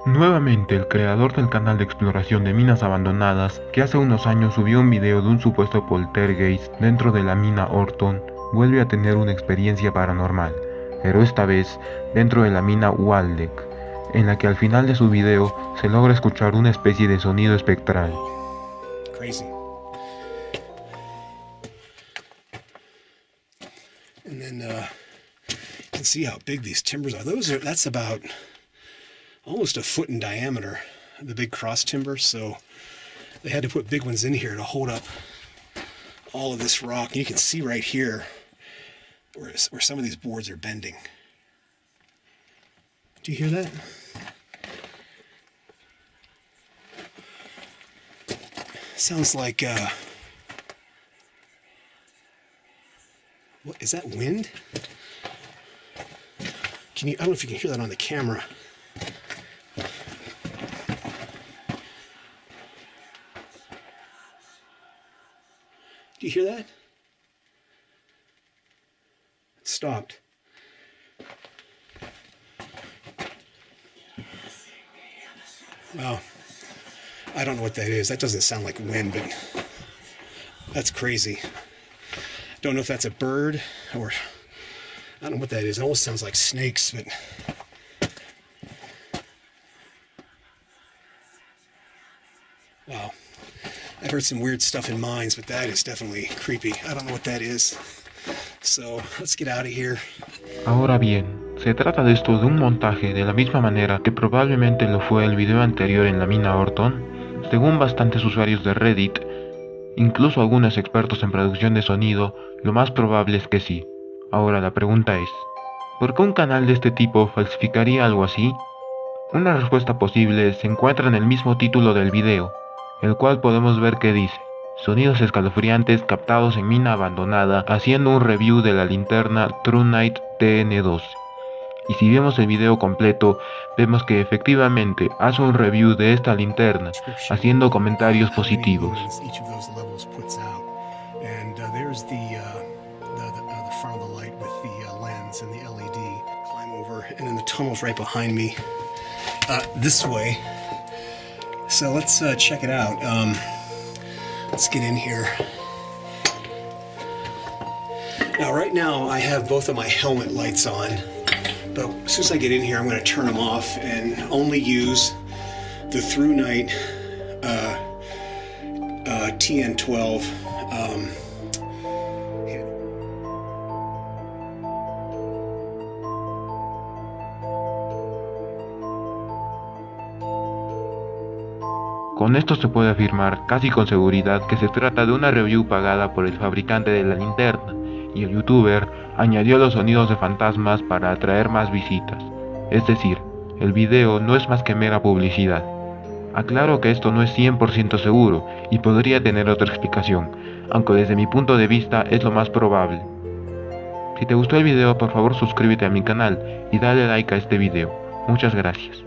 Nuevamente, el creador del canal de exploración de minas abandonadas, que hace unos años subió un video de un supuesto poltergeist dentro de la mina Orton, vuelve a tener una experiencia paranormal, pero esta vez dentro de la mina Waldeck, en la que al final de su video se logra escuchar una especie de sonido espectral. Crazy. And then you can see how big these timbers are. That's about almost a foot in diameter, the big cross timber, so they had to put big ones in here to hold up all of this rock. And you can see right here where some of these boards are bending. Do you hear that? Sounds like what is that, wind? I don't know if you can hear that on the camera. Do you hear that? It stopped. Well, I don't know what that is. That doesn't sound like wind, but that's crazy. Don't know if that's a bird or I don't know what that is. It almost sounds like snakes, but wow. I've heard some weird stuff in mines, but that is definitely creepy. I don't know what that is. So, let's get out of here. Ahora bien, se trata de esto de un montaje de la misma manera que probablemente lo fue el video anterior en la mina Orton. Según bastantes usuarios de Reddit, incluso algunos expertos en producción de sonido, lo más probable es que sí. Ahora la pregunta es, ¿por qué un canal de este tipo falsificaría algo así? Una respuesta posible se encuentra en el mismo título del video, el cual podemos ver que dice: sonidos escalofriantes captados en mina abandonada haciendo un review de la linterna TrueNight TN12. Y si vemos el video completo, vemos que efectivamente hace un review de esta linterna, haciendo comentarios positivos. This way. So let's check it out. Let's get in here. Now, right now, I have both of my helmet lights on, but as soon as I get in here, I'm going to turn them off and only use the TrueNight TN12. Con esto se puede afirmar casi con seguridad que se trata de una review pagada por el fabricante de la linterna, y el youtuber añadió los sonidos de fantasmas para atraer más visitas. Es decir, el video no es más que mera publicidad. Aclaro que esto no es 100% seguro y podría tener otra explicación, aunque desde mi punto de vista es lo más probable. Si te gustó el video, por favor suscríbete a mi canal y dale like a este video. Muchas gracias.